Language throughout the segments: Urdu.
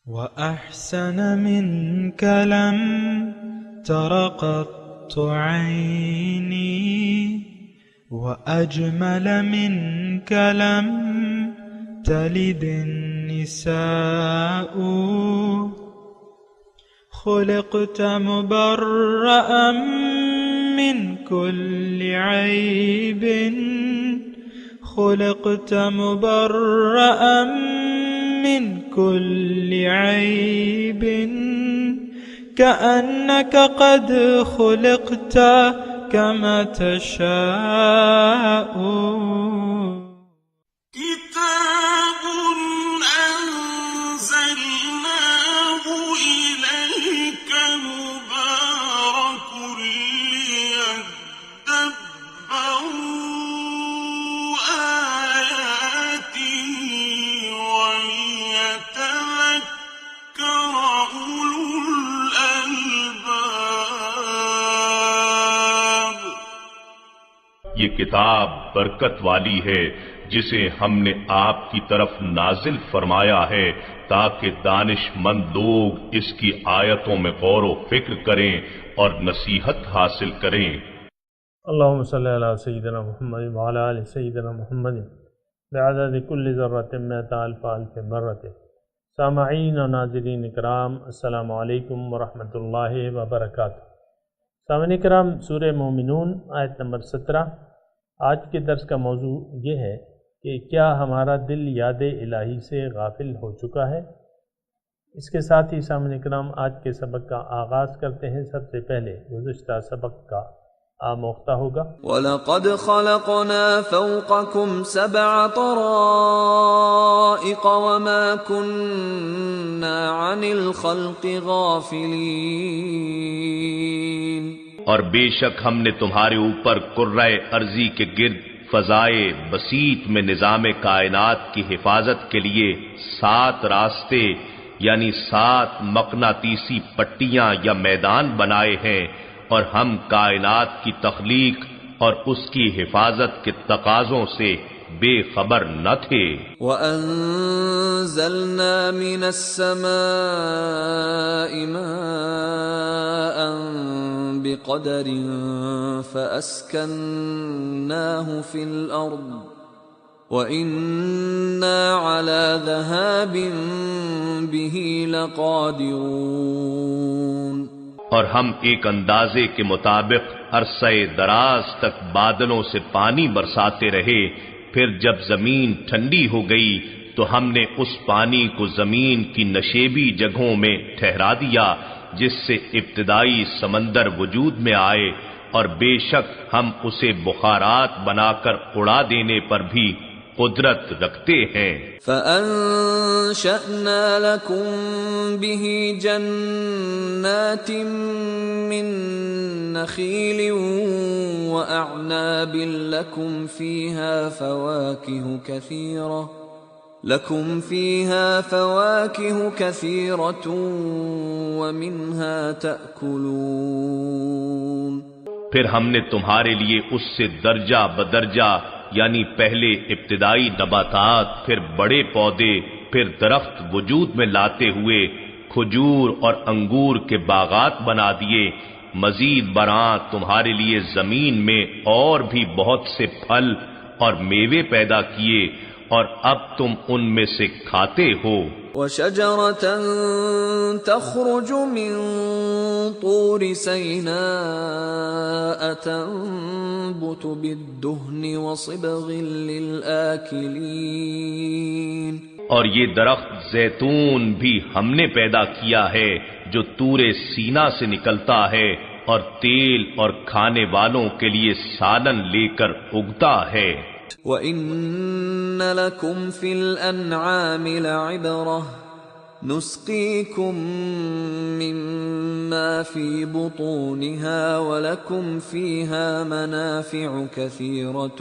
وأحسن منك لم تر قط عيني وأجمل منك لم تلد النساء خلقت مبرأ من كل عيب خلقت مبرأ من كل عيب كأنك قد خلقت كما تشاء كتاب أنزلناه إليك مبارك ليدبروا آياته وليتذكر أولو الألباب۔ یہ کتاب برکت والی ہے جسے ہم نے آپ کی طرف نازل فرمایا ہے تاکہ دانش مند لوگ اس کی آیتوں میں غور و فکر کریں اور نصیحت حاصل کریں۔ اللہم صلی علی سیدنا محمد وعلی آل سیدنا محمد بعدد کل ذرۃ مئۃ الف الف مرۃ۔ سامعین و ناظرین اکرام، السلام علیکم ورحمۃ اللہ وبرکاتہ۔ سامعین اکرام، سورہ مومنون آیت نمبر 17۔ آج کے درس کا موضوع یہ ہے کہ کیا ہمارا دل یاد الہی سے غافل ہو چکا ہے؟ اس کے ساتھ ہی سامعین اکرام آج کے سبق کا آغاز کرتے ہیں۔ سب سے پہلے گزشتہ سبق کا آموختہ ہوگا۔ وَلَقَدْ خَلَقْنَا فَوْقَكُمْ سَبْعَ طَرَائِقَ وَمَا كُنَّا عَنِ الْخَلْقِ غَافِلِينَ۔ اور بے شک ہم نے تمہارے اوپر کرۂ ارضی کے گرد فضائے بسیط میں نظام کائنات کی حفاظت کے لیے 7 راستے یعنی 7 مقناطیسی پٹیاں یا میدان بنائے ہیں، اور ہم کائنات کی تخلیق اور اس کی حفاظت کے تقاضوں سے بے خبر نہ تھے۔ وَأَنزَلْنَا مِنَ السَّمَاءِ مَاءً بِقَدَرٍ فَأَسْكَنَّاهُ فِي الْأَرْضِ وَإِنَّا عَلَى ذَهَابٍ بِهِ لَقَادِرُونَ۔ اور ہم ایک اندازے کے مطابق عرصہ دراز تک بادلوں سے پانی برساتے رہے، پھر جب زمین ٹھنڈی ہو گئی تو ہم نے اس پانی کو زمین کی نشیبی جگہوں میں ٹھہرا دیا جس سے ابتدائی سمندر وجود میں آئے، اور بے شک ہم اسے بخارات بنا کر اڑا دینے پر بھی قدرت رکھتے ہیں۔ فَأَنشَأْنَا لَكُم بِهِ جَنَّاتٍ مِّن نَّخِيلٍ وَأَعْنَابٍ لَّكُمْ فِيهَا فَوَاكِهُ كَثِيرَةٌ وَمِنْهَا تَأْكُلُونَ۔ پھر ہم نے تمہارے لیے اس سے درجہ بدرجہ یعنی پہلے ابتدائی نباتات، پھر بڑے پودے، پھر درخت وجود میں لاتے ہوئے کھجور اور انگور کے باغات بنا دیے، مزید برآں تمہارے لیے زمین میں اور بھی بہت سے پھل اور میوے پیدا کیے، اور اب تم ان میں سے کھاتے ہو۔ وَشَجَرَةً تَخْرُجُ مِن طُورِ سَيْنَاءَ تَنبُتُ بِالدُّهْنِ وَصِبْغٍ لِّلْآكِلِينَ۔ اور یہ درخت زیتون بھی ہم نے پیدا کیا ہے جو طور سینا سے نکلتا ہے اور تیل اور کھانے والوں کے لیے سالن لے کر اگتا ہے۔ وَإِنَّ لَكُمْ فِي الْأَنْعَامِ لَعِبْرَةً نُسْقِيكُم مِّمَّا فِي بُطُونِهَا وَلَكُمْ فِيهَا مَنَافِعُ كَثِيرَةٌ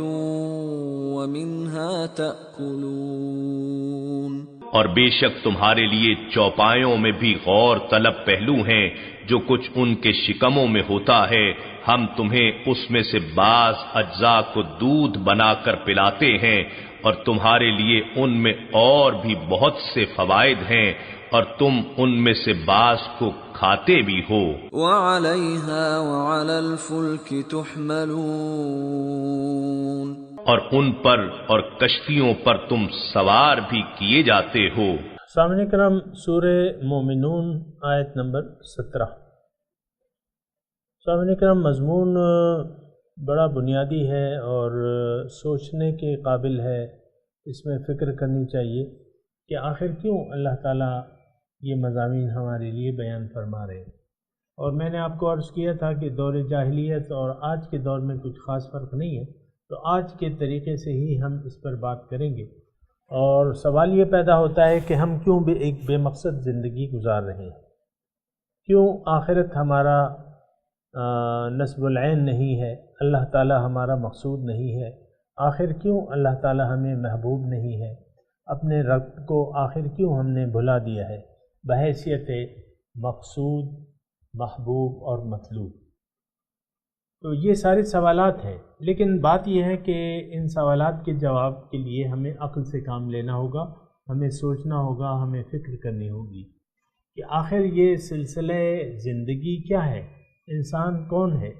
وَمِنْهَا تَأْكُلُونَ۔ اور بے شک تمہارے لیے چوپایوں میں بھی غور طلب پہلو ہیں، جو کچھ ان کے شکموں میں ہوتا ہے ہم تمہیں اس میں سے بعض اجزاء کو دودھ بنا کر پلاتے ہیں، اور تمہارے لیے ان میں اور بھی بہت سے فوائد ہیں، اور تم ان میں سے بعض کو کھاتے بھی ہو۔ وعليها وعلى الفلك تحملون، اور ان پر اور کشتیوں پر تم سوار بھی کیے جاتے ہو۔ سامعین کرام، سورہ مومنون آیت نمبر 17۔ سامعین کرام، مضمون بڑا بنیادی ہے اور سوچنے کے قابل ہے، اس میں فکر کرنی چاہیے کہ آخر کیوں اللہ تعالیٰ یہ مضامین ہمارے لیے بیان فرما رہے ہیں۔ اور میں نے آپ کو عرض کیا تھا کہ دور جاہلیت اور آج کے دور میں کچھ خاص فرق نہیں ہے، تو آج کے طریقے سے ہی ہم اس پر بات کریں گے۔ اور سوال یہ پیدا ہوتا ہے کہ ہم کیوں بھی ایک بے مقصد زندگی گزار رہے ہیں، کیوں آخرت ہمارا نصب العین نہیں ہے، اللہ تعالیٰ ہمارا مقصود نہیں ہے، آخر کیوں اللہ تعالیٰ ہمیں محبوب نہیں ہے، اپنے رب کو آخر کیوں ہم نے بھلا دیا ہے بحیثیت مقصود، محبوب اور مطلوب۔ تو یہ سارے سوالات ہیں، لیکن بات یہ ہے کہ ان سوالات کے جواب کے لیے ہمیں عقل سے کام لینا ہوگا، ہمیں سوچنا ہوگا، ہمیں فکر کرنی ہوگی کہ آخر یہ سلسلہ زندگی کیا ہے، انسان کون ہے،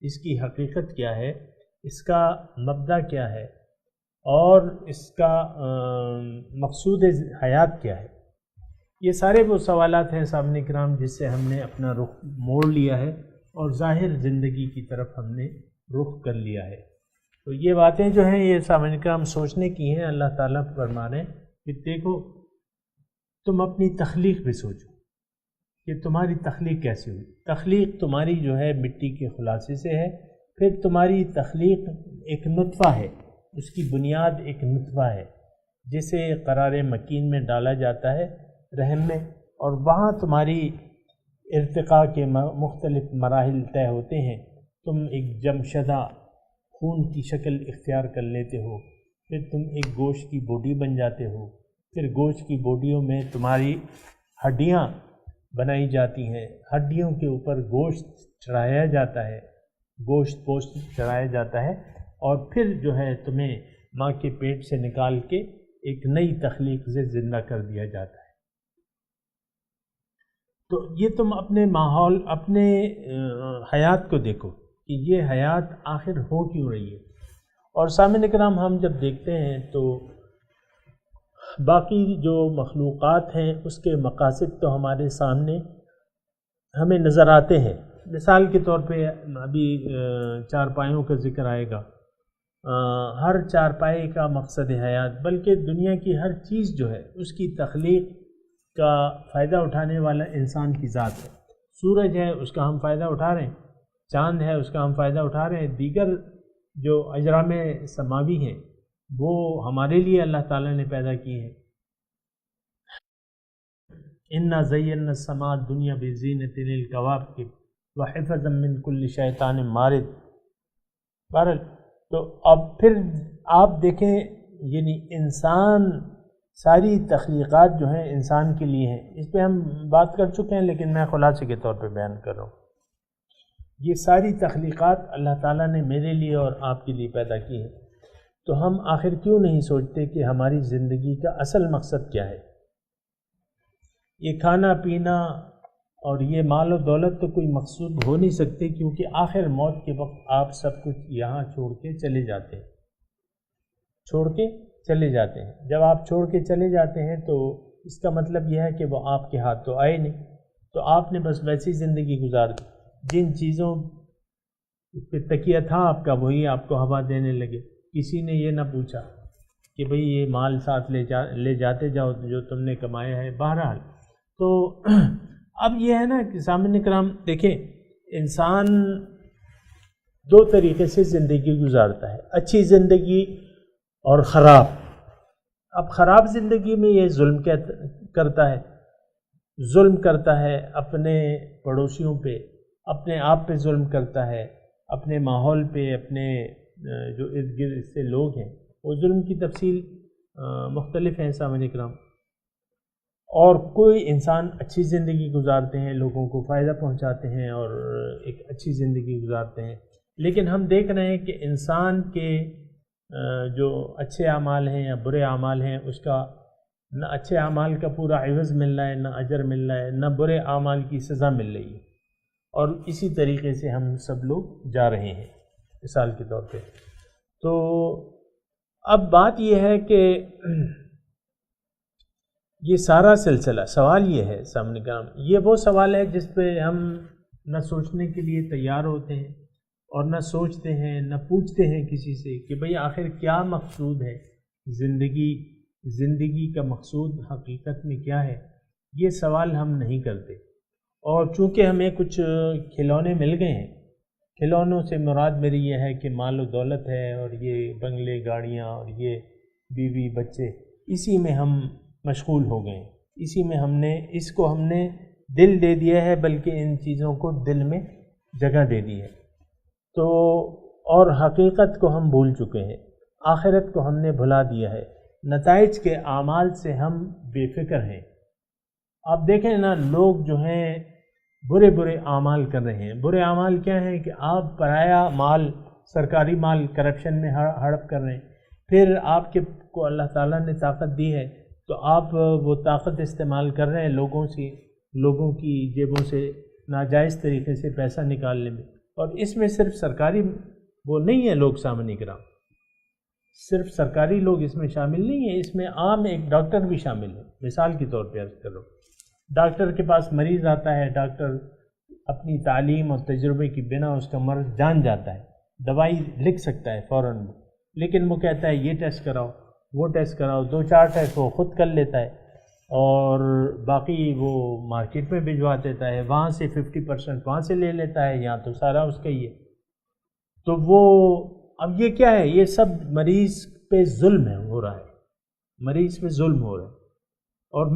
اس کی حقیقت کیا ہے، اس کا مبدا کیا ہے اور اس کا مقصود حیات کیا ہے۔ یہ سارے وہ سوالات ہیں سامعین کرام جس سے ہم نے اپنا رخ موڑ لیا ہے اور ظاہر زندگی کی طرف ہم نے رخ کر لیا ہے۔ تو یہ باتیں جو ہیں یہ سامعین کرام سوچنے کی ہیں۔ اللہ تعالیٰ فرما رہے ہیں کہ دیکھو تم اپنی تخلیق بھی سوچو کہ تمہاری تخلیق کیسے ہوئی۔ تخلیق تمہاری جو ہے مٹی کے خلاصے سے ہے، پھر تمہاری تخلیق ایک نطفہ ہے، اس کی بنیاد ایک نطفہ ہے جسے قرار مکین میں ڈالا جاتا ہے رحم میں، اور وہاں تمہاری ارتقاء کے مختلف مراحل طے ہوتے ہیں۔ تم ایک جمشدہ خون کی شکل اختیار کر لیتے ہو، پھر تم ایک گوشت کی بوڈی بن جاتے ہو، پھر گوشت کی بوڈیوں میں تمہاری ہڈیاں بنائی جاتی ہیں، ہڈیوں کے اوپر گوشت چڑھایا جاتا ہے، گوشت پوشت چڑھایا جاتا ہے، اور پھر جو ہے تمہیں ماں کے پیٹ سے نکال کے ایک نئی تخلیق سے زندہ کر دیا جاتا ہے۔ تو یہ تم اپنے ماحول، اپنے حیات کو دیکھو کہ یہ حیات آخر ہو کیوں رہی ہے۔ اور سامعین کرام، ہم جب دیکھتے ہیں تو باقی جو مخلوقات ہیں اس کے مقاصد تو ہمارے سامنے ہمیں نظر آتے ہیں۔ مثال کے طور پہ ابھی چارپائیوں کا ذکر آئے گا، ہر چارپائی کا مقصد حیات، بلکہ دنیا کی ہر چیز جو ہے اس کی تخلیق کا فائدہ اٹھانے والا انسان کی ذات ہے۔ سورج ہے، اس کا ہم فائدہ اٹھا رہے ہیں، چاند ہے، اس کا ہم فائدہ اٹھا رہے ہیں، دیگر جو اجرام سماوی ہیں وہ ہمارے لیے اللہ تعالیٰ نے پیدا کی ہیں۔ اِنَّا زَيَّنَّا السَّمَاءَ الدُّنْيَا بِزِينَةٍ لِلْكَوَاكِبِ وَحِفْظًا مِّن كُلِّ شَيْطَانٍ مَارِدٍ۔ بہرحال تو اب پھر آپ دیکھیں، یعنی انسان، ساری تخلیقات جو ہیں انسان کے لیے ہیں۔ اس پہ ہم بات کر چکے ہیں لیکن میں خلاصے کے طور پہ بیان کر رہا ہوں۔ یہ ساری تخلیقات اللہ تعالیٰ نے میرے لیے اور آپ کے لیے پیدا کی ہے، تو ہم آخر کیوں نہیں سوچتے کہ ہماری زندگی کا اصل مقصد کیا ہے؟ یہ کھانا پینا اور یہ مال و دولت تو کوئی مقصود ہو نہیں سکتے، کیونکہ آخر موت کے وقت آپ سب کچھ یہاں چھوڑ کے چلے جاتے ہیں، جب آپ چھوڑ کے چلے جاتے ہیں تو اس کا مطلب یہ ہے کہ وہ آپ کے ہاتھ تو آئے نہیں، تو آپ نے بس ویسی زندگی گزار دی، جن چیزوں پہ تکیہ تھا آپ کا وہی آپ کو ہوا دینے لگے۔ کسی نے یہ نہ پوچھا کہ بھئی یہ مال ساتھ لے جاتے جاؤ جو تم نے کمایا ہے۔ بہرحال تو اب یہ ہے نا کہ سامعین کرام دیکھیں، انسان دو طریقے سے زندگی گزارتا ہے، اچھی زندگی اور خراب۔ اب خراب زندگی میں یہ ظلم کرتا ہے اپنے پڑوسیوں پہ، اپنے آپ پہ ظلم کرتا ہے، اپنے ماحول پہ، اپنے جو ارد گرد سے لوگ ہیں، وہ ظلم کی تفصیل مختلف ہیں سامعین کرام۔ اور کوئی انسان اچھی زندگی گزارتے ہیں، لوگوں کو فائدہ پہنچاتے ہیں اور ایک اچھی زندگی گزارتے ہیں، لیکن ہم دیکھ رہے ہیں کہ انسان کے جو اچھے اعمال ہیں یا برے اعمال ہیں اس کا نہ اچھے اعمال کا پورا عوض مل رہا ہے، نہ اجر مل رہا ہے، نہ برے اعمال کی سزا مل رہی ہے، اور اسی طریقے سے ہم سب لوگ جا رہے ہیں مثال کے طور پہ۔ تو اب بات یہ ہے کہ یہ سارا سلسلہ، سوال یہ ہے سامنے کا، یہ وہ سوال ہے جس پہ ہم نہ سوچنے کے لیے تیار ہوتے ہیں اور نہ سوچتے ہیں، نہ پوچھتے ہیں کسی سے کہ بھئی آخر کیا مقصود ہے زندگی کا مقصود حقیقت میں کیا ہے، یہ سوال ہم نہیں کرتے۔ اور چونکہ ہمیں کچھ کھلونے مل گئے ہیں، کھلونوں سے مراد میری یہ ہے کہ مال و دولت ہے اور یہ بنگلے گاڑیاں اور یہ بیوی بچے، اسی میں ہم مشغول ہو گئے، اسی میں ہم نے دل دے دیا ہے، بلکہ ان چیزوں کو دل میں جگہ دے دی ہے، تو اور حقیقت کو ہم بھول چکے ہیں، آخرت کو ہم نے بھلا دیا ہے، نتائج کے اعمال سے ہم بے فکر ہیں۔ آپ دیکھیں نا، لوگ جو ہیں برے برے اعمال کر رہے ہیں۔ برے اعمال کیا ہیں کہ آپ پرایا مال، سرکاری مال کرپشن میں ہڑپ کر رہے ہیں، پھر آپ کو اللہ تعالیٰ نے طاقت دی ہے تو آپ وہ طاقت استعمال کر رہے ہیں لوگوں کی جیبوں سے ناجائز طریقے سے پیسہ نکالنے میں۔ اور اس میں صرف سرکاری وہ نہیں ہے لوگ، سامنے کرام، صرف سرکاری لوگ اس میں شامل نہیں ہیں، اس میں عام ایک ڈاکٹر بھی شامل ہے۔ مثال کے طور پہ عرض کرو، ڈاکٹر کے پاس مریض آتا ہے، ڈاکٹر اپنی تعلیم اور تجربے کی بنا اس کا مرض جان جاتا ہے، دوائی لکھ سکتا ہے فوراً، لیکن وہ کہتا ہے یہ ٹیسٹ کراؤ، وہ ٹیسٹ کراؤ، 2-4 ٹیسٹ وہ خود کر لیتا ہے اور باقی وہ مارکیٹ میں بھجوا دیتا ہے، وہاں سے 50% وہاں سے لے لیتا ہے، یہاں تو سارا اس کا ہی ہے۔ تو وہ اب یہ کیا ہے؟ یہ سب مریض پہ ظلم ہو رہا ہے، مریض پہ ظلم ہو رہا ہے۔ اور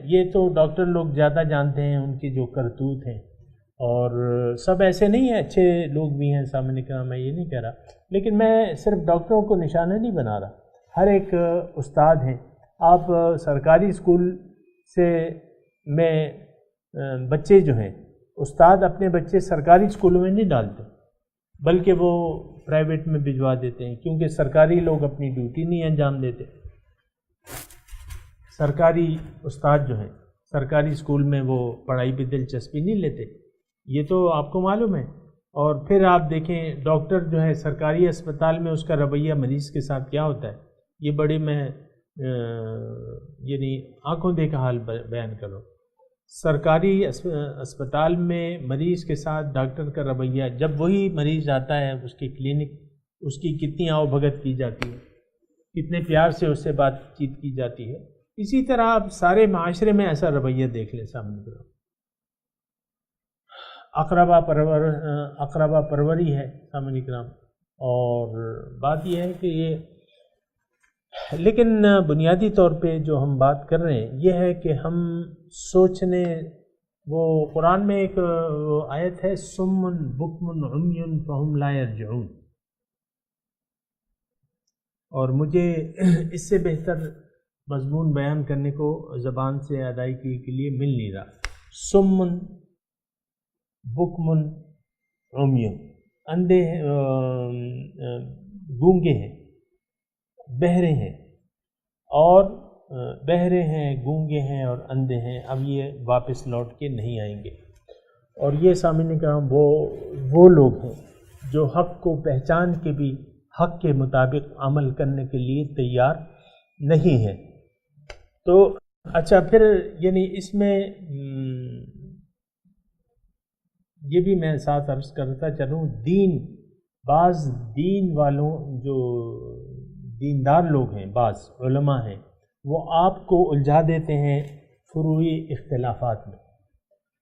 یہ تو ڈاکٹر لوگ زیادہ جانتے ہیں ان کی جو کرتوت ہیں، اور سب ایسے نہیں ہیں، اچھے لوگ بھی ہیں سامنے کا، میں یہ نہیں کہہ رہا، لیکن میں صرف ڈاکٹروں کو نشانہ نہیں بنا رہا، ہر ایک استاد ہیں۔ آپ سرکاری اسکول میں بچے جو ہیں، استاد اپنے بچے سرکاری اسکولوں میں نہیں ڈالتے، بلکہ وہ پرائیویٹ میں بھجوا دیتے ہیں، کیونکہ سرکاری لوگ اپنی ڈیوٹی نہیں انجام دیتے۔ سرکاری استاد جو ہیں سرکاری اسکول میں وہ پڑھائی پہ دلچسپی نہیں لیتے، یہ تو آپ کو معلوم ہے۔ اور پھر آپ دیکھیں ڈاکٹر جو ہے سرکاری اسپتال میں، اس کا رویہ مریض کے ساتھ کیا ہوتا ہے، یہ بڑے میں یعنی آنکھوں دیکھا حال بیان کرو۔ سرکاری اسپتال میں مریض کے ساتھ ڈاکٹر کا رویہ، جب وہی مریض آتا ہے اس کی کلینک، اس کی کتنی آؤ بھگت کی جاتی ہے، کتنے پیار سے اس سے بات چیت کی جاتی ہے۔ اسی طرح آپ سارے معاشرے میں ایسا رویہ دیکھ لیں سامنے کی طرف، اقربا پروری ہے سامنے کرام۔ اور بات یہ ہے کہ یہ، لیکن بنیادی طور پہ جو ہم بات کر رہے ہیں یہ ہے کہ ہم سوچنے، وہ قرآن میں ایک آیت ہے، صم بکم عمی فہم لا یرجعون، اور مجھے اس سے بہتر مضمون بیان کرنے کو زبان سے ادائیگی کے لیے مل نہیں رہا۔ صم بکم عمی، اندھے ہیں، گونگے ہیں، بہرے ہیں، اور بہرے ہیں، گونگے ہیں اور اندھے ہیں، اب یہ واپس لوٹ کے نہیں آئیں گے۔ اور یہ سامنے کا وہ لوگ ہیں جو حق کو پہچان کے بھی حق کے مطابق عمل کرنے کے لیے تیار نہیں ہیں۔ تو اچھا، پھر یعنی اس میں یہ بھی میں ساتھ عرض کرتا چلوں، بعض دین والوں جو دیندار لوگ ہیں، بعض علماء ہیں، وہ آپ کو الجھا دیتے ہیں فروعی اختلافات میں۔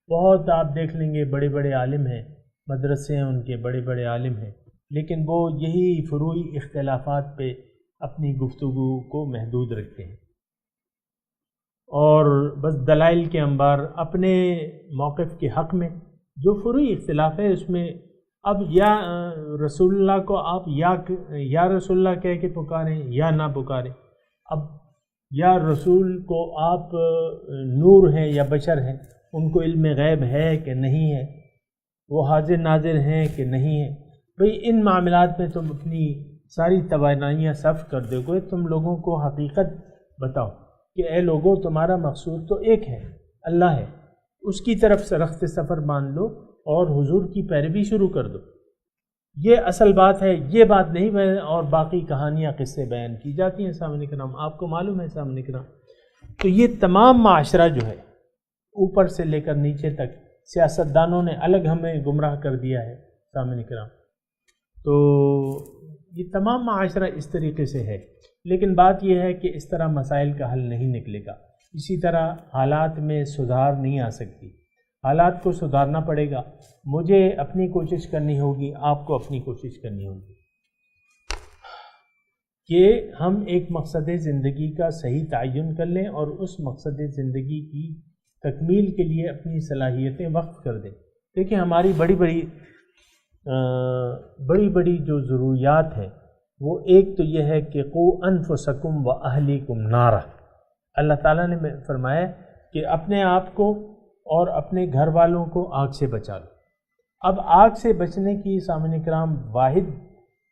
بہت آپ دیکھ لیں گے بڑے بڑے عالم ہیں، مدرسے ہیں ان کے، بڑے بڑے عالم ہیں، لیکن وہ یہی فروعی اختلافات پہ اپنی گفتگو کو محدود رکھتے ہیں، اور بس دلائل کے انبار اپنے موقف کے حق میں جو فروعی اختلاف ہے اس میں، اب یا رسول اللہ کو آپ یا رسول اللہ کہہ کے پکاریں یا نہ پکاریں، اب یا رسول کو آپ نور ہیں یا بشر ہیں، ان کو علم غیب ہے کہ نہیں ہے، وہ حاضر ناظر ہیں کہ نہیں ہے، بھئی ان معاملات میں تم اپنی ساری توانائیاں صرف کر دو گے، تم لوگوں کو حقیقت بتاؤ، کہ اے لوگوں تمہارا مقصود تو ایک ہے، اللہ ہے، اس کی طرف سے رخت سفر باندھ لو اور حضور کی پیروی شروع کر دو. یہ اصل بات ہے، یہ بات نہیں بیان، اور باقی کہانیاں قصے بیان کی جاتی ہیں سامعین کرام. آپ کو معلوم ہے سامعین کرام، تو یہ تمام معاشرہ جو ہے اوپر سے لے کر نیچے تک سیاستدانوں نے الگ ہمیں گمراہ کر دیا ہے سامعین کرام. تو یہ تمام معاشرہ اس طریقے سے ہے، لیکن بات یہ ہے کہ اس طرح مسائل کا حل نہیں نکلے گا، اسی طرح حالات میں سدھار نہیں آ سکتی. حالات کو سدھارنا پڑے گا، مجھے اپنی کوشش کرنی ہوگی، آپ کو اپنی کوشش کرنی ہوگی کہ ہم ایک مقصد زندگی کا صحیح تعین کر لیں اور اس مقصد زندگی کی تکمیل کے لیے اپنی صلاحیتیں وقف کر دیں. دیکھیں ہماری بڑی بڑی جو ضروریات ہیں، وہ ایک تو یہ ہے کہ قو انفسکم و اہلیکم نارا. اللہ تعالیٰ نے فرمایا کہ اپنے آپ کو اور اپنے گھر والوں کو آگ سے بچا لو. اب آگ سے بچنے کی سامعین کرام واحد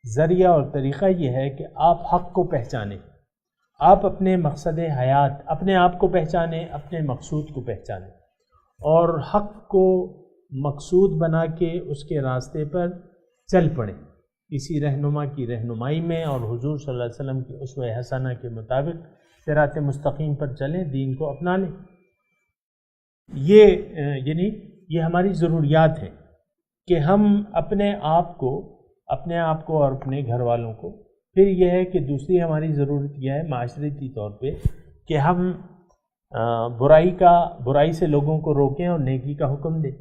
ذریعہ اور طریقہ یہ ہے کہ آپ حق کو پہچانیں، آپ اپنے مقصد حیات، اپنے آپ کو پہچانیں، اپنے مقصود کو پہچانیں اور حق کو مقصود بنا کے اس کے راستے پر چل پڑیں کسی رہنما کی رہنمائی میں، اور حضور صلی اللہ علیہ وسلم کی اسوہ حسنہ کے مطابق صراط مستقیم پر چلیں، دین کو اپنا لیں. یہ ہماری ضروریات ہیں کہ ہم اپنے آپ کو اور اپنے گھر والوں کو. پھر یہ ہے کہ دوسری ہماری ضرورت یہ ہے معاشرتی طور پہ کہ ہم برائی سے لوگوں کو روکیں اور نیکی کا حکم دیں.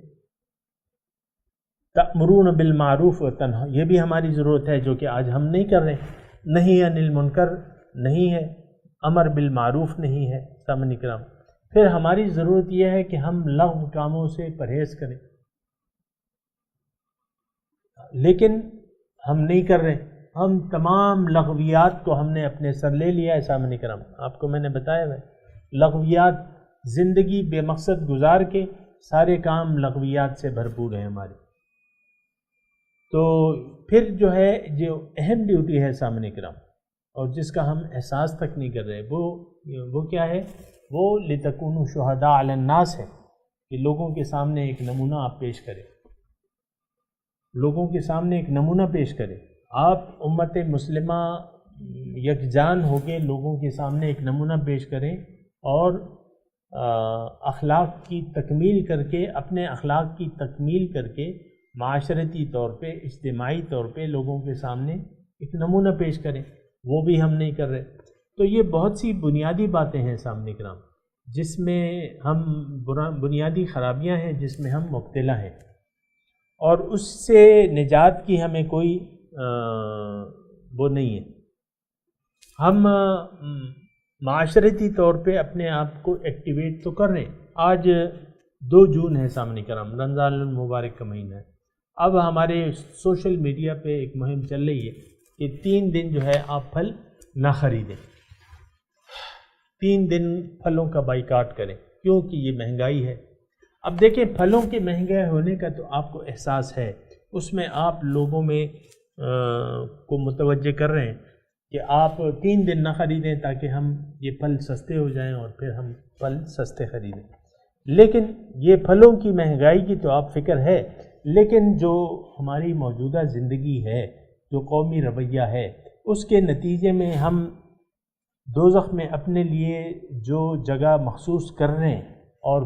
تأمرون بالمعروف و تنہا، یہ بھی ہماری ضرورت ہے جو کہ آج ہم نہیں کر رہے. نہی عن المنکر نہیں ہے، امر بالمعروف نہیں ہے سامعین کرام. پھر ہماری ضرورت یہ ہے کہ ہم لغو کاموں سے پرہیز کریں، لیکن ہم نہیں کر رہے. ہم تمام لغویات کو ہم نے اپنے سر لے لیا ہے سامعین کرام. آپ کو میں نے بتایا ہے لغویات، زندگی بے مقصد گزار کے سارے کام لغویات سے بھرپور ہیں ہماری. تو پھر جو ہے جو اہم ڈیوٹی ہے سامعین کرام اور جس کا ہم احساس تک نہیں کر رہے، وہ کیا ہے؟ وہ لِتَكُونُوا شُهَدَاءَ عَلَى النَّاسِ ہے کہ لوگوں کے سامنے ایک نمونہ آپ پیش کریں، لوگوں کے سامنے ایک نمونہ پیش کریں. آپ امت مسلمہ یکجان ہو کے لوگوں کے سامنے ایک نمونہ پیش کریں اور اخلاق کی تکمیل کر کے، اپنے اخلاق کی تکمیل کر کے معاشرتی طور پہ، اجتماعی طور پہ لوگوں کے سامنے ایک نمونہ پیش کریں. وہ بھی ہم نہیں کر رہے. تو یہ بہت سی بنیادی باتیں ہیں سامنے کرام جس میں ہم بنیادی خرابیاں ہیں جس میں ہم مبتلا ہیں، اور اس سے نجات کی ہمیں کوئی وہ نہیں ہے. ہم معاشرتی طور پہ اپنے آپ کو ایکٹیویٹ تو کر رہے ہیں. آج 2 جون ہے سامنے کرام، رمضان المبارک کا مہینہ ہے. اب ہمارے سوشل میڈیا پہ ایک مہم چل رہی ہے کہ 3 دن جو ہے آپ پھل نہ خریدیں، 3 دن پھلوں کا بائیکاٹ کریں کیونکہ یہ مہنگائی ہے. اب دیکھیں پھلوں کے مہنگے ہونے کا تو آپ کو احساس ہے، اس میں آپ لوگوں میں کو متوجہ کر رہے ہیں کہ آپ 3 دن نہ خریدیں تاکہ ہم یہ پھل سستے ہو جائیں اور پھر ہم پھل سستے خریدیں. لیکن یہ پھلوں کی مہنگائی کی تو آپ فکر ہے، لیکن جو ہماری موجودہ زندگی ہے، جو قومی رویہ ہے، اس کے نتیجے میں ہم دوزخ میں اپنے لیے جو جگہ مخصوص کر رہے ہیں اور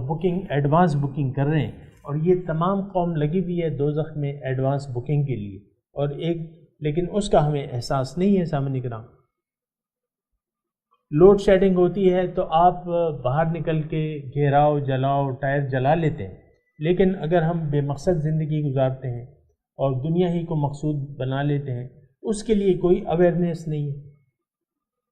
ایڈوانس بکنگ کر رہے ہیں، اور یہ تمام قوم لگی ہوئی ہے دوزخ میں ایڈوانس بکنگ کے لیے، اور لیکن اس کا ہمیں احساس نہیں ہے سامنے کرام. لوڈ شیڈنگ ہوتی ہے تو آپ باہر نکل کے گھیراؤ جلاؤ ٹائر جلا لیتے ہیں، لیکن اگر ہم بے مقصد زندگی گزارتے ہیں اور دنیا ہی کو مقصود بنا لیتے ہیں، اس کے لیے کوئی اویئرنیس نہیں ہے.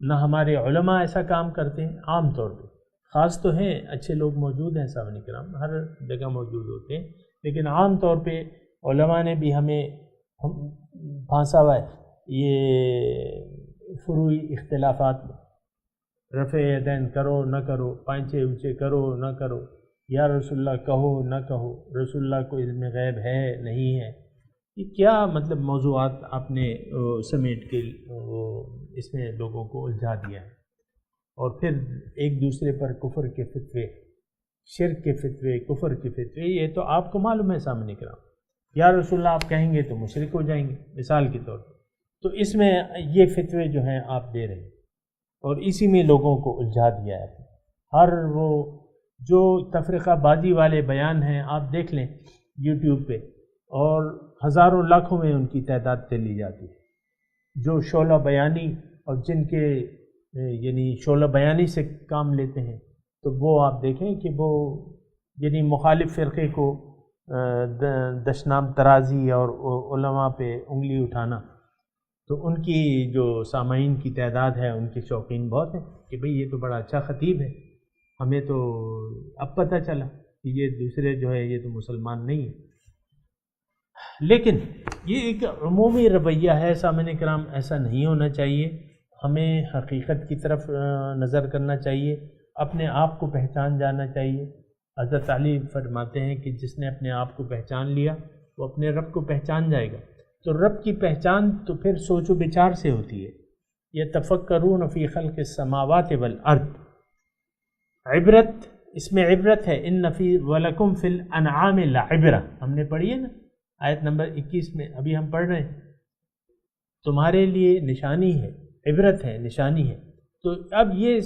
نہ ہمارے علماء ایسا کام کرتے ہیں. عام طور پہ خاص تو ہیں، اچھے لوگ موجود ہیں سامنے کرام، ہر جگہ موجود ہوتے ہیں، لیکن عام طور پہ علماء نے بھی ہمیں پھانسا ہوا ہے یہ فروعی اختلافات میں. رفع یدین کرو نہ کرو، پانچے اونچے کرو نہ کرو، یا رسول اللہ کہو نہ کہو، رسول اللہ کو علم غیب ہے نہیں ہے، یہ کیا مطلب موضوعات آپ نے سمیٹ کے اس میں لوگوں کو الجھا دیا ہے. اور پھر ایک دوسرے پر کفر کے فتوے، شرک کے فتوے، کفر کے فتوے، یہ تو آپ کو معلوم ہے سامنے کرام، یا رسول اللہ آپ کہیں گے تو مشرک ہو جائیں گے مثال کے طور پر. تو اس میں یہ فتوے جو ہیں آپ دے رہے ہیں اور اسی میں لوگوں کو الجھا دیا ہے. ہر وہ جو تفرقہ بازی والے بیان ہیں آپ دیکھ لیں یوٹیوب پہ، اور ہزاروں لاکھوں میں ان کی تعداد چلی جاتی ہے. جو شعلہ بیانی اور جن کے یعنی شعلہ بیانی سے کام لیتے ہیں، تو وہ آپ دیکھیں کہ وہ یعنی مخالف فرقے کو دشنام ترازی اور علماء پہ انگلی اٹھانا، تو ان کی جو سامعین کی تعداد ہے ان کے شوقین بہت ہیں کہ بھئی یہ تو بڑا اچھا خطیب ہے، ہمیں تو اب پتہ چلا کہ یہ دوسرے جو ہے یہ تو مسلمان نہیں ہے. لیکن یہ ایک عمومی رویہ ہے سامعین کرام، ایسا نہیں ہونا چاہیے. ہمیں حقیقت کی طرف نظر کرنا چاہیے، اپنے آپ کو پہچان جانا چاہیے. حضرت علی فرماتے ہیں کہ جس نے اپنے آپ کو پہچان لیا وہ اپنے رب کو پہچان جائے گا. تو رب کی پہچان تو پھر سوچ و بچار سے ہوتی ہے. یتفکرون فی خلق السماوات والارض، عبرت اس میں عبرت ہے. ان فی ولکم فی الانعام لعبرہ، ہم نے پڑھی ہے نا آیت نمبر 21 میں، ابھی ہم پڑھ رہے ہیں. تمہارے لیے نشانی ہے، عبرت ہے، نشانی ہے. تو اب یہ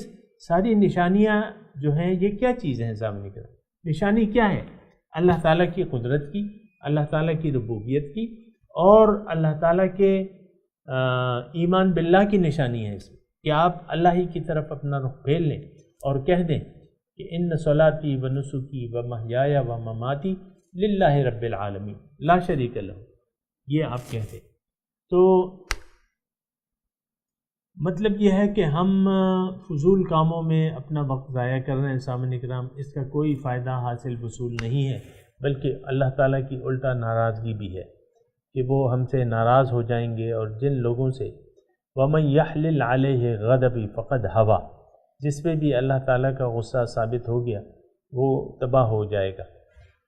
ساری نشانیاں جو ہیں یہ کیا چیزیں ہیں سامنے کا؟ نشانی کیا ہے؟ اللہ تعالیٰ کی قدرت کی، اللہ تعالیٰ کی ربوبیت کی، اور اللہ تعالیٰ کے ایمان باللہ کی نشانی ہے اس میں کہ آپ اللہ ہی کی طرف اپنا رخ پھیر لیں اور کہہ دیں کہ ان صلاتی و نسکی و محیای و مماتی للہ رب العالمین لا شریک لہ. یہ آپ کہہ دیں. تو مطلب یہ ہے کہ ہم فضول کاموں میں اپنا وقت ضائع کر رہے ہیں سامعین کرام، اس کا کوئی فائدہ حاصل وصول نہیں ہے، بلکہ اللہ تعالیٰ کی الٹا ناراضگی بھی ہے کہ وہ ہم سے ناراض ہو جائیں گے. اور جن لوگوں سے وَمَن يَحْلِلْ عَلَيْهِ غَضَبِ فَقَدْ هَوَى، جس پہ بھی اللہ تعالیٰ کا غصہ ثابت ہو گیا وہ تباہ ہو جائے گا.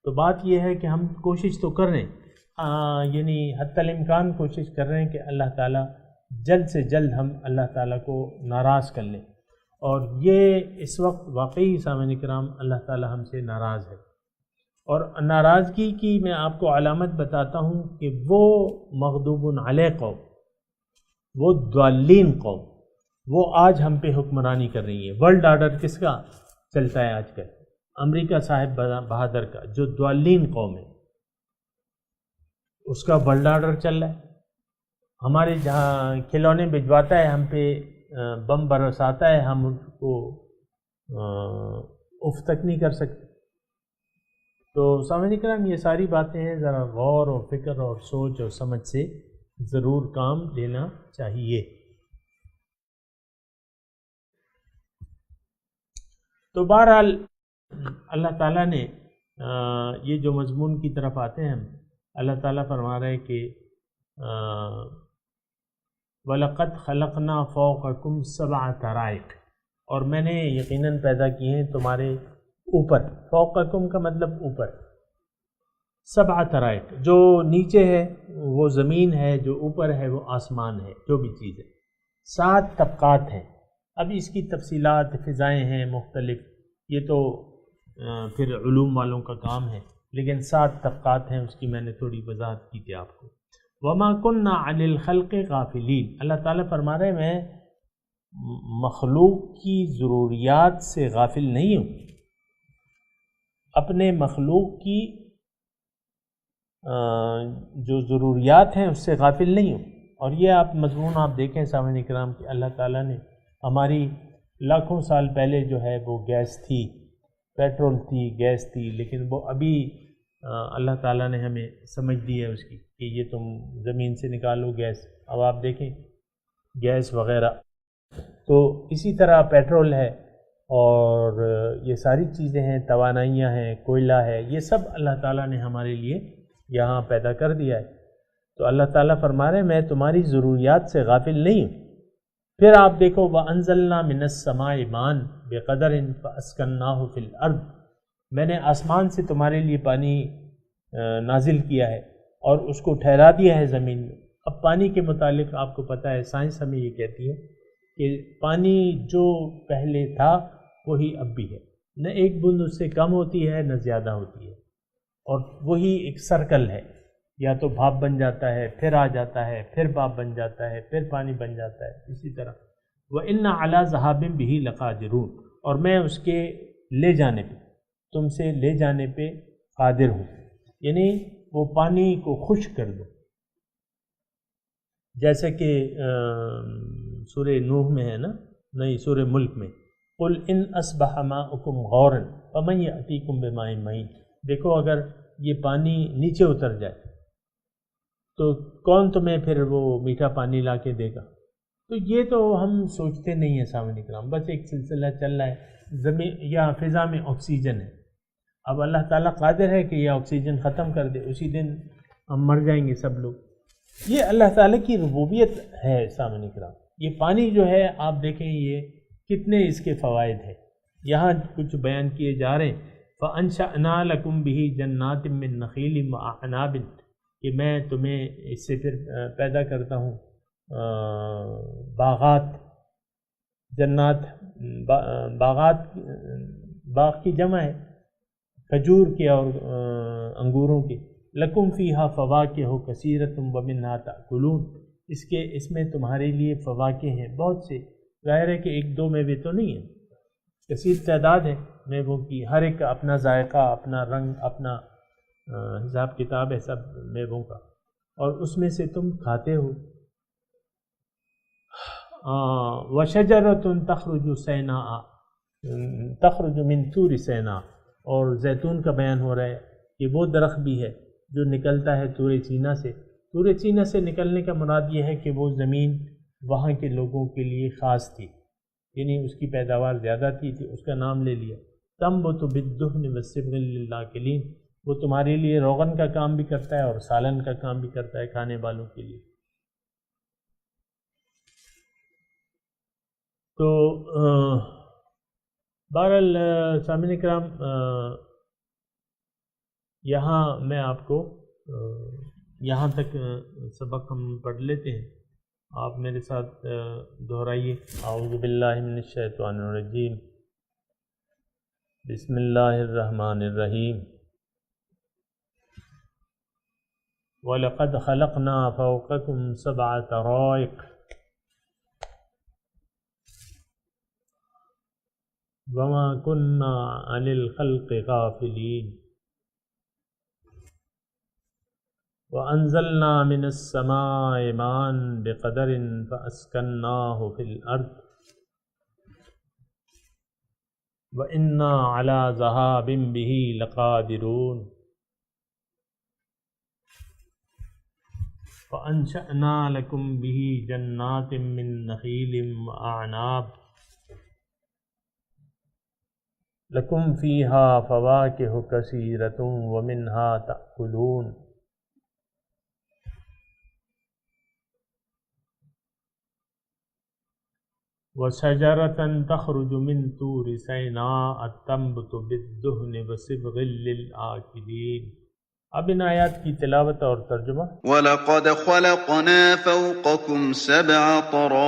تو بات یہ ہے کہ ہم کوشش تو کر رہے ہیں، یعنی حتی الامکان کوشش کر رہے ہیں کہ اللہ تعالیٰ جلد سے جلد ہم اللہ تعالیٰ کو ناراض کر لیں. اور یہ اس وقت واقعی سامعین کرام اللہ تعالیٰ ہم سے ناراض ہے. اور ناراضگی کی میں آپ کو علامت بتاتا ہوں کہ وہ مغضوب علیہ قوم، وہ ضالین قوم، وہ آج ہم پہ حکمرانی کر رہی ہے. ورلڈ آرڈر کس کا چلتا ہے آج کل؟ امریکہ صاحب بہادر کا، جو ضالین قوم ہے اس کا ورلڈ آرڈر چل رہا ہے. ہمارے جہاں کھلونے بھجواتا ہے ہم پہ، بم برساتا ہے، ہم ان کو اف تک نہیں کر سکتے. تو سامعین کرام یہ ساری باتیں ہیں، ذرا غور اور فکر اور سوچ اور سمجھ سے ضرور کام لینا چاہیے. تو بہرحال اللہ تعالیٰ نے یہ جو مضمون کی طرف آتے ہیں ہم، اللہ تعالیٰ فرما رہے ہیں کہ وَلَقَدْ خَلَقْنَا فَوْقَكُمْ سَبْعَ طَرَائِقَ، اور میں نے یقیناً پیدا کیے ہیں تمہارے اوپر. فوقکم کا مطلب اوپر. سبع طرائق، جو نیچے ہے وہ زمین ہے، جو اوپر ہے وہ آسمان ہے، جو بھی چیز ہے. 7 طبقات ہیں. اب اس کی تفصیلات، فضائیں ہیں مختلف، یہ تو پھر علوم والوں کا کام ہے، لیکن 7 طبقات ہیں، اس کی میں نے تھوڑی وضاحت کی تھی آپ کو. وَمَا كُنَّا عَنِ الْخَلْقِ غَافِلِينَ، اللہ تعالیٰ فرما رہے ہیں میں مخلوق کی ضروریات سے غافل نہیں ہوں، اپنے مخلوق کی جو ضروریات ہیں اس سے غافل نہیں ہوں. اور یہ آپ مضمون آپ دیکھیں سامعین کرام کہ اللہ تعالیٰ نے ہماری لاکھوں سال پہلے جو ہے وہ گیس تھی، پیٹرول تھی، گیس تھی، لیکن وہ ابھی اللہ تعالیٰ نے ہمیں سمجھ دی ہے اس کی کہ یہ تم زمین سے نکالو گیس. اب آپ دیکھیں گیس وغیرہ، تو اسی طرح پیٹرول ہے اور یہ ساری چیزیں ہیں، توانائیاں ہیں، کوئلہ ہے، یہ سب اللہ تعالیٰ نے ہمارے لیے یہاں پیدا کر دیا ہے. تو اللہ تعالیٰ فرما رہے ہیں میں تمہاری ضروریات سے غافل نہیں ہوں. پھر آپ دیکھو وَأَنزَلْنَا مِنَ السَّمَاءِ مَاءً بِقَدَرٍ فَأَسْكَنَّاهُ فِي الْأَرْضِ، میں نے آسمان سے تمہارے لیے پانی نازل کیا ہے اور اس کو ٹھہرا دیا ہے زمین میں. اب پانی کے متعلق آپ کو پتہ ہے، سائنس ہمیں یہ کہتی ہے کہ پانی جو پہلے تھا وہی اب بھی ہے، نہ ایک بوند اس سے کم ہوتی ہے نہ زیادہ ہوتی ہے، اور وہی ایک سرکل ہے، یا تو بھاپ بن جاتا ہے پھر آ جاتا ہے، پھر بھاپ بن جاتا ہے، پھر پانی بن جاتا ہے، اسی طرح وَإِنَّ عَلَىٰ ذَهَابٍ بِهِ لَقَادِرُونَ، اور میں اس کے لے جانے پہ، تم سے لے جانے پہ قادر ہوں، یعنی وہ پانی کو خشک کر دو، جیسے کہ سورہ نوح میں ہے نا، نہیں سورہ ملک میں، قُلْ إِنْ أَصْبَحَ مَاؤُكُمْ غَوْرًا فَمَنْ يَأْتِيكُمْ بِمَاءٍ مَّعِينٍ، دیکھو اگر یہ پانی نیچے اتر جائے تو کون تمہیں پھر وہ میٹھا پانی لا کے دے گا؟ تو یہ تو ہم سوچتے نہیں ہیں سامنے کرام، بس ایک سلسلہ چل رہا ہے، زمین یا فضا میں آکسیجن ہے، اب اللہ تعالیٰ قادر ہے کہ یہ آکسیجن ختم کر دے، اسی دن ہم مر جائیں گے سب لوگ۔ یہ اللہ تعالیٰ کی ربوبیت ہے سامنے کرام۔ یہ پانی جو ہے آپ دیکھیں یہ کتنے اس کے فوائد ہیں، یہاں کچھ بیان کیے جا رہے ہیں۔ فَأَنشَأْنَا لَكُمْ بِهِ جَنَّاتٍ مِّن نَخِيلٍ وَأَعْنَابٍ، کہ میں تمہیں اس سے پھر پیدا کرتا ہوں باغات، جنات باغات، باغ کی جمع ہے، کھجور کے اور انگوروں کے، لکم فیہا فواکہ کثیرۃ ومنہا تأکلون، اس میں تمہارے لیے فواکہ ہیں بہت سے، ظاہر ہے کہ ایک دو میوے تو نہیں ہیں، کثیر تعداد ہے میووں کی، ہر ایک کا اپنا ذائقہ، اپنا رنگ، اپنا حساب کتاب ہے سب میووں کا، اور اس میں سے تم کھاتے ہو۔ وَشَجَرَةٌ تَخْرُجُ سَيْنَاءَ تَخْرُجُ مِن طُورِ سِينَاءَ، اور زیتون کا بیان ہو رہا ہے کہ وہ درخت بھی ہے جو نکلتا ہے طور سینا سے۔ طور سینا سے نکلنے کا مراد یہ ہے کہ وہ زمین وہاں کے لوگوں کے لیے خاص تھی، یعنی اس کی پیداوار زیادہ تھی، اس کا نام لے لیا۔ تنبت بالدہن والصبغ للآکلین، وہ تمہارے لیے روغن کا کام بھی کرتا ہے اور سالن کا کام بھی کرتا ہے کھانے والوں کے لیے۔ تو بہرحال سامعین کرام، یہاں میں آپ کو یہاں تک سبق ہم پڑھ لیتے ہیں، آپ میرے ساتھ دہرائیے۔ اعوذ باللہ من الشیطان الرجیم، بسم اللہ الرحمن الرحیم۔ وَلَقَدْ خَلَقْنَا فَوْقَكُمْ سَبْعَ طَرَائِقَ وَمَا كُنَّا عَنِ الْخَلْقِ غَافِلِينَ وَأَنزَلْنَا مِنَ السَّمَاءِ مَاءً بِقَدَرٍ فَأَسْكَنَّاهُ فِي الْأَرْضِ وَإِنَّا عَلَى ذَهَابٍ بِهِ لَقَادِرُونَ فَأَنشَأْنَا لَكُمْ بِهِ جَنَّاتٍ مِّن نَخِيلٍ وَأَعْنَابٍ لَكُمْ فِيهَا فَوَاكِهُ كَثِيرَةٌ وَمِنْهَا تَأْكُلُونَ وَشَجَرَةً تَخْرُجُ مِن طُورِ سِينَاءَ تَنبُتُ بِالدُّهْنِ وَصِبْغٍ لِّلْآكِلِينَ۔ اب ان آیات کی تلاوت اور ترجمہ۔ وَلَقَدْ خَلَقْنَا فَوْقَكُمْ سَبْعَ طَرَائِقَ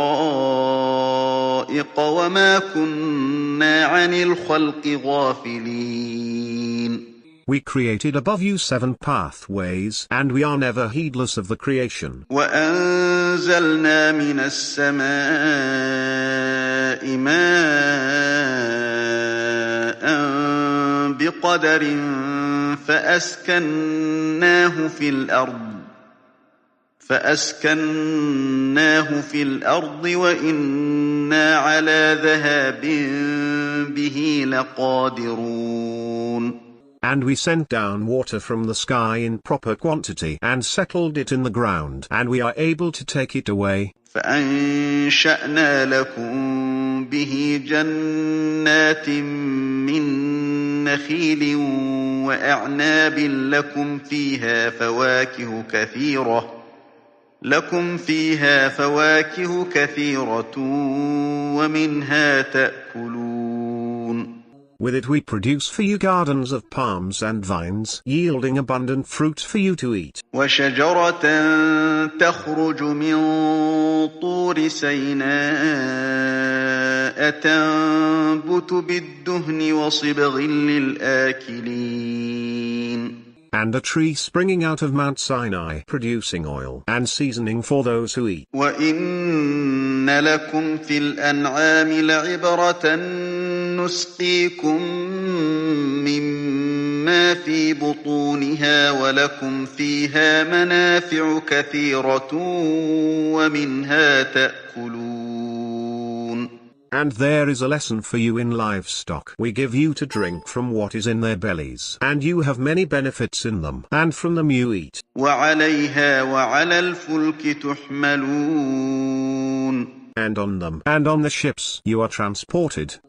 وَمَا كُنَّا عَنِ الْخَلْقِ غَافِلِينَ۔ We created above you 7 pathways, and we are never heedless of the creation. وَأَنزَلْنَا مِنَ السَّمَاءِ مَاءً بِقَدَرٍ فَأَسْكَنَّاهُ فِي الْأَرْضِ وَإِنَّا عَلَى ذَهَابٍ بِهِ لَقَادِرُونَ۔ And we sent down water from the sky in proper quantity and settled it in the ground, and we are able to take it away. فَأَنشَأْنَا لَكُمْ بِهِ جَنَّاتٍ مِّن نَخِيلٍ وَأَعْنَابٍ لَكُمْ فِيهَا فَوَاكِهُ كَثِيرَةٌ وَمِنْهَا تَأْكُلُونَ۔ With it we produce for you gardens of palms and vines, yielding abundant fruit for you to eat. وشجرة تخرج من طور سيناء تنبت بالدهن وصبغ للآكلين. And a tree springing out of Mount Sinai, producing oil and seasoning for those who eat. وَإِنَّ لَكُمْ فِي الْأَنْعَامِ لَعِبْرَةً نُسْقِيكُم مِّمَّا فِي بُطُونِهَا وَلَكُمْ فِيهَا مَنَافِعُ كَثِيرَةٌ وَمِنْهَا تَأْكُلُونَ. And there is a lesson for you in livestock. We give you to drink from what is in their bellies, and you have many benefits in them, and from them you eat. وَعَلَيْهَا وَعَلَى الْفُلْكِ تُحْمَلُونَ. And on them, and on the ships, you are transported.